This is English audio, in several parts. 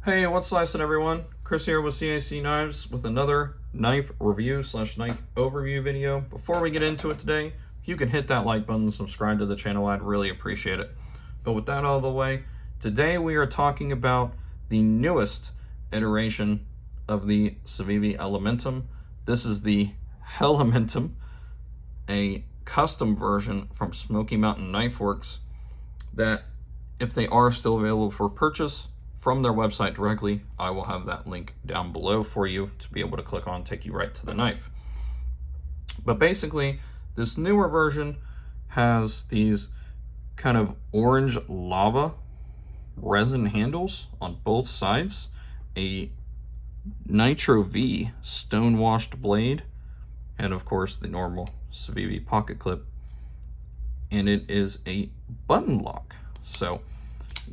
Hey, what's slicing everyone? Chris here with CAC Knives with another knife review / knife overview video. Before we get into it today, if you can hit that like button and subscribe to the channel, I'd really appreciate it. But with that out of the way, today we are talking about the newest iteration of the CIVIVI Elementum. This is the HELLEMENTUM, a custom version from Smoky Mountain Knife Works that, if they are still available for purchase from their website directly, I will have that link down below for you to be able to click on, take you right to the knife. But basically, this newer version has these kind of orange lava resin handles on both sides, a Nitro V stone washed blade, and of course the normal CIVIVI pocket clip. And it is a button lock. So,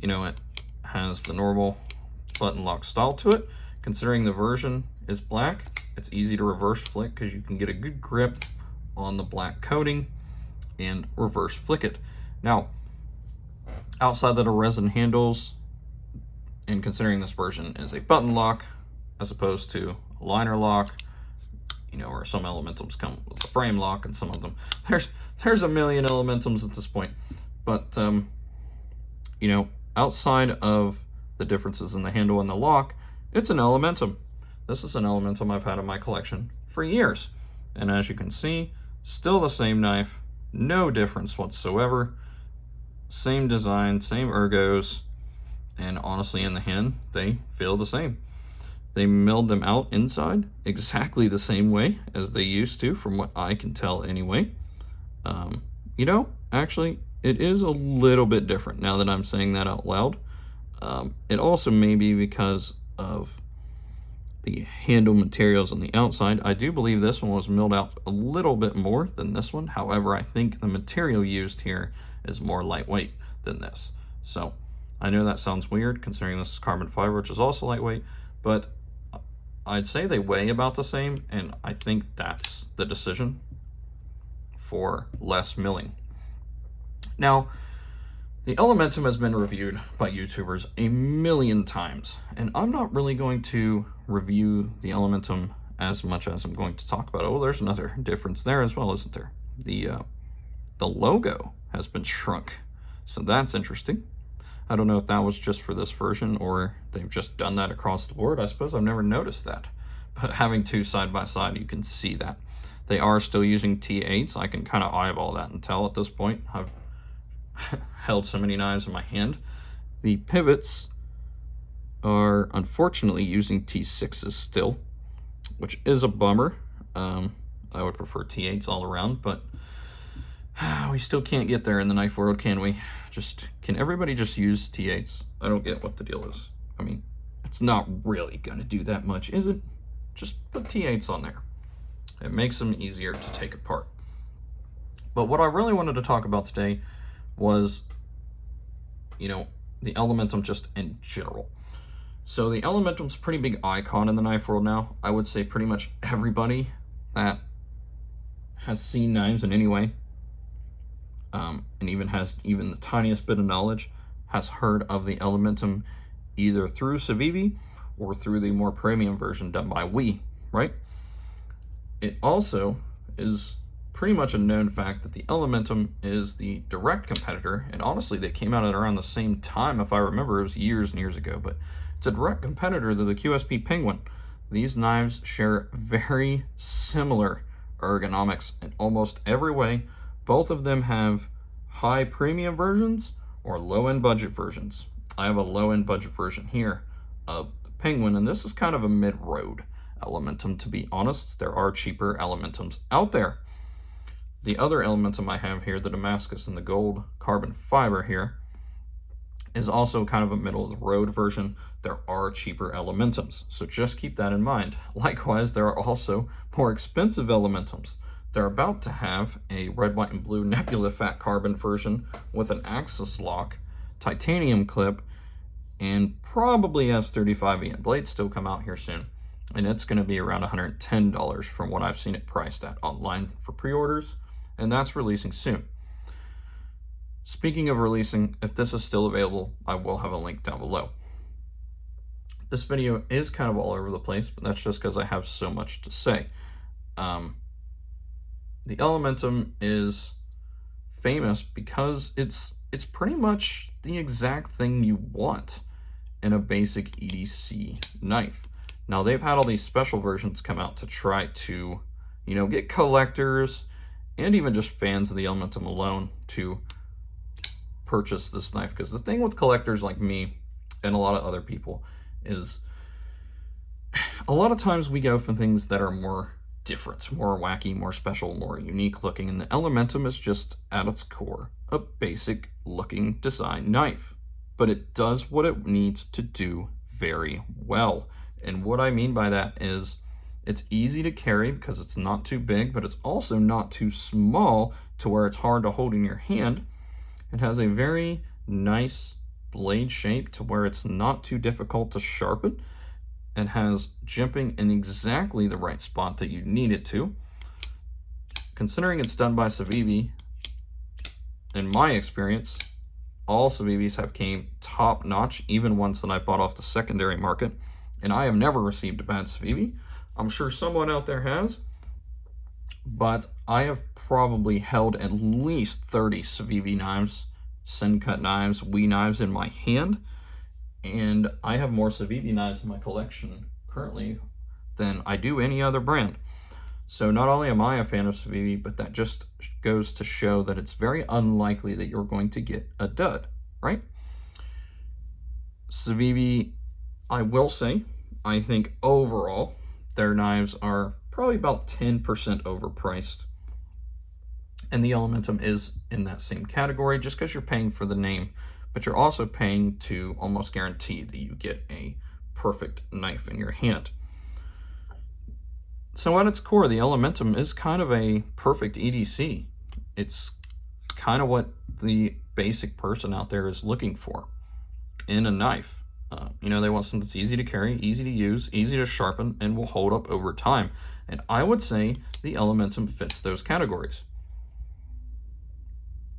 it has the normal button lock style to it. Considering the version is black, it's easy to reverse flick because you can get a good grip on the black coating and reverse flick it. Now, outside of the resin handles, and considering this version is a button lock as opposed to a liner lock, or some Elementums come with a frame lock, and some of them, there's a million Elementums at this point. But outside of the differences in the handle and the lock, it's an Elementum. This is an Elementum I've had in my collection for years. And as you can see, still the same knife, no difference whatsoever. Same design, same ergos, and honestly in the hand, they feel the same. They milled them out inside exactly the same way as they used to, from what I can tell anyway. Actually, it is a little bit different now that I'm saying that out loud. It also may be because of the handle materials on the outside. I do believe this one was milled out a little bit more than this one. However, I think the material used here is more lightweight than this. So I know that sounds weird considering this is carbon fiber, which is also lightweight, but I'd say they weigh about the same, and I think that's the decision for less milling. Now, the Elementum has been reviewed by YouTubers a million times, and I'm not really going to review the Elementum as much as I'm going to talk about it. Oh, there's another difference there as well, isn't there? The logo has been shrunk, so that's interesting. I don't know if that was just for this version or they've just done that across the board. I suppose I've never noticed that, but having two side by side, you can see that. They are still using T8s. I can kind of eyeball that and tell at this point. I've held so many knives in my hand. The pivots are unfortunately using T6s still, which is a bummer. I would prefer T8s all around, but we still can't get there in the knife world, can we? Can everybody just use T8s? I don't get what the deal is. I mean, it's not really gonna do that much, is it? Just put T8s on there. It makes them easier to take apart. But what I really wanted to talk about today was, the Elementum just in general. So the Elementum's a pretty big icon in the knife world now. I would say pretty much everybody that has seen knives in any way, and even has the tiniest bit of knowledge, has heard of the Elementum either through CIVIVI or through the more premium version done by We, right? It also is pretty much a known fact that the Elementum is the direct competitor, and honestly they came out at around the same time. If I remember, it was years and years ago, but it's a direct competitor to the QSP Penguin. These knives share very similar ergonomics in almost every way. Both of them have high premium versions or low-end budget versions. I have a low-end budget version here of the Penguin, and this is kind of a mid-road Elementum, to be honest. There are cheaper Elementums out there. The other Elementum I have here, the Damascus and the gold carbon fiber here, is also kind of a middle-of-the-road version. There are cheaper Elementums, so just keep that in mind. Likewise, there are also more expensive Elementums. They're about to have a red, white, and blue Nebula fat carbon version with an axis lock, titanium clip, and probably S35E. And blades still come out here soon, and it's going to be around $110 from what I've seen it priced at online for pre-orders, and that's releasing soon. Speaking of releasing, if this is still available, I will have a link down below. This video is kind of all over the place, but that's just because I have so much to say. The Elementum is famous because it's pretty much the exact thing you want in a basic EDC knife. Now, they've had all these special versions come out to try to, get collectors and even just fans of the Elementum alone to purchase this knife. Because the thing with collectors like me and a lot of other people is a lot of times we go for things that are more different, more wacky, more special, more unique looking, and the Elementum is just at its core a basic looking design knife, but it does what it needs to do very well. And what I mean by that is it's easy to carry because it's not too big, but it's also not too small to where it's hard to hold in your hand. It has a very nice blade shape to where it's not too difficult to sharpen. It has jimping in exactly the right spot that you need it to. Considering it's done by CIVIVI, in my experience, all CIVIVIs have came top notch, even ones that I bought off the secondary market, and I have never received a bad CIVIVI. I'm sure someone out there has, but I have probably held at least 30 CIVIVI knives, Sin-Cut knives, WE knives in my hand, and I have more CIVIVI knives in my collection currently than I do any other brand. So not only am I a fan of CIVIVI, but that just goes to show that it's very unlikely that you're going to get a dud, right? CIVIVI, I will say, I think overall, their knives are probably about 10% overpriced. And the Elementum is in that same category just because you're paying for the name, but you're also paying to almost guarantee that you get a perfect knife in your hand. So at its core, the Elementum is kind of a perfect EDC. It's kind of what the basic person out there is looking for in a knife. They want something that's easy to carry, easy to use, easy to sharpen, and will hold up over time. And I would say the Elementum fits those categories.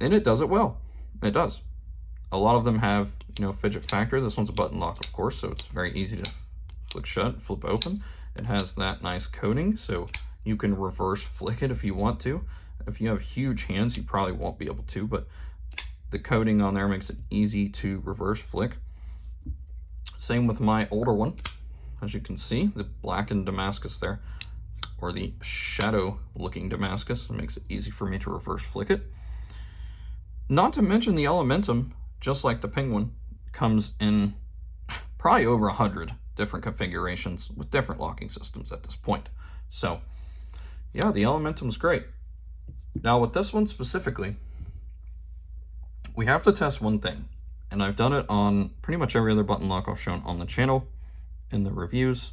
And it does it well. It does. A lot of them have, fidget factor. This one's a button lock, of course, so it's very easy to flick shut, flip open. It has that nice coating, so you can reverse flick it if you want to. If you have huge hands, you probably won't be able to, but the coating on there makes it easy to reverse flick. Same with my older one. As you can see, the blackened Damascus there, or the shadow looking Damascus, it makes it easy for me to reverse flick it. Not to mention the Elementum, just like the Penguin, comes in probably over 100 different configurations with different locking systems at this point. So yeah, the Elementum is great. Now with this one specifically, we have to test one thing, and I've done it on pretty much every other button lock I've shown on the channel in the reviews,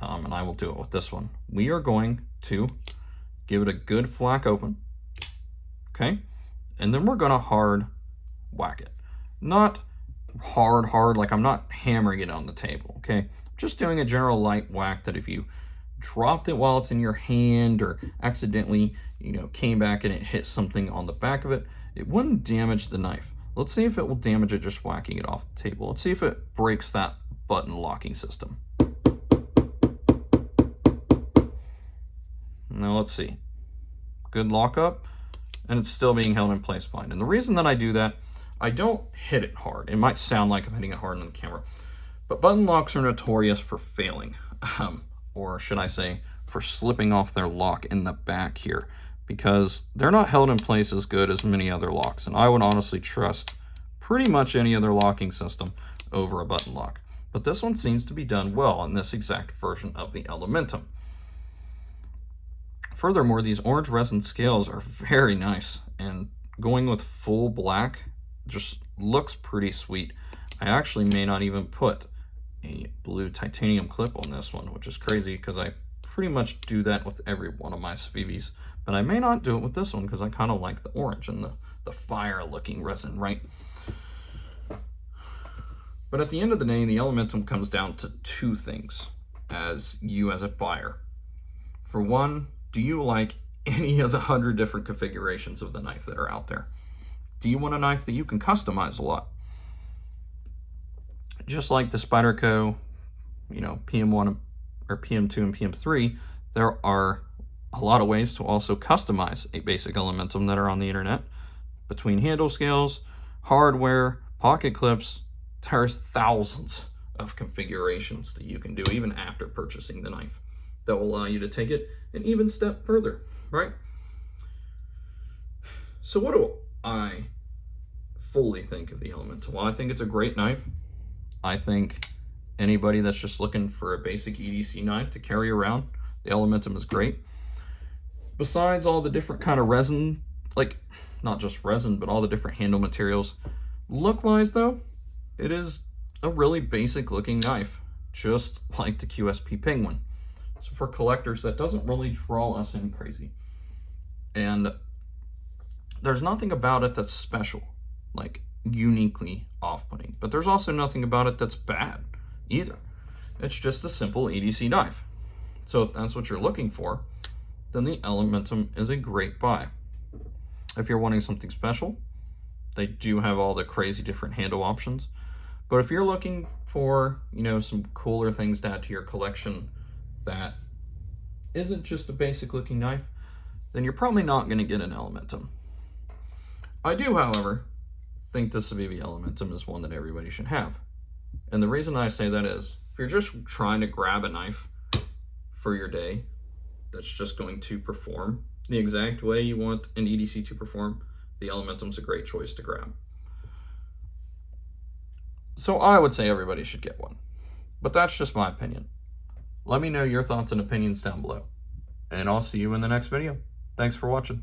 and I will do it with this one. We are going to give it a good flack open, okay? And then we're gonna hard whack it. Not hard, like I'm not hammering it on the table, okay? Just doing a general light whack that if you dropped it while it's in your hand or accidentally, came back and it hit something on the back of it, it wouldn't damage the knife. Let's see if it will damage it just whacking it off the table. Let's see if it breaks that button locking system. Now let's see. Good lockup, and it's still being held in place fine. And the reason that I do that, I don't hit it hard. It might sound like I'm hitting it hard on the camera, but button locks are notorious for failing, or should I say, for slipping off their lock in the back here, because they're not held in place as good as many other locks. And I would honestly trust pretty much any other locking system over a button lock. But this one seems to be done well in this exact version of the Elementum. Furthermore, these orange resin scales are very nice, and going with full black just looks pretty sweet. I actually may not even put a blue titanium clip on this one, which is crazy because I pretty much do that with every one of my CIVIVIs, but I may not do it with this one because I kind of like the orange and the fire looking resin, right? But at the end of the day, the Elementum comes down to two things as you as a buyer. For one, do you like any of the 100 different configurations of the knife that are out there? Do you want a knife that you can customize a lot? Just like the Spyderco you know, PM1 or PM2 and PM3, there are a lot of ways to also customize a basic Elementum that are on the internet. Between handle scales, hardware, pocket clips, there's thousands of configurations that you can do even after purchasing the knife that will allow you to take it an even step further, right? So what do I fully think of the Elementum? Well, I think it's a great knife. I think anybody that's just looking for a basic EDC knife to carry around, the Elementum is great. Besides all the different kind of resin, like not just resin, but all the different handle materials, look-wise though, it is a really basic looking knife, just like the QSP Penguin. So for collectors, that doesn't really draw us in crazy. And there's nothing about it that's special, like uniquely off-putting, but there's also nothing about it that's bad either. It's just a simple EDC knife. So if that's what you're looking for, then the Elementum is a great buy. If you're wanting something special, they do have all the crazy different handle options. But if you're looking for, you know, some cooler things to add to your collection that isn't just a basic looking knife, then you're probably not going to get an Elementum. I do, however, think the CIVIVI Elementum is one that everybody should have. And the reason I say that is, if you're just trying to grab a knife for your day that's just going to perform the exact way you want an EDC to perform, the Elementum's a great choice to grab. So I would say everybody should get one, but that's just my opinion. Let me know your thoughts and opinions down below, and I'll see you in the next video. Thanks for watching.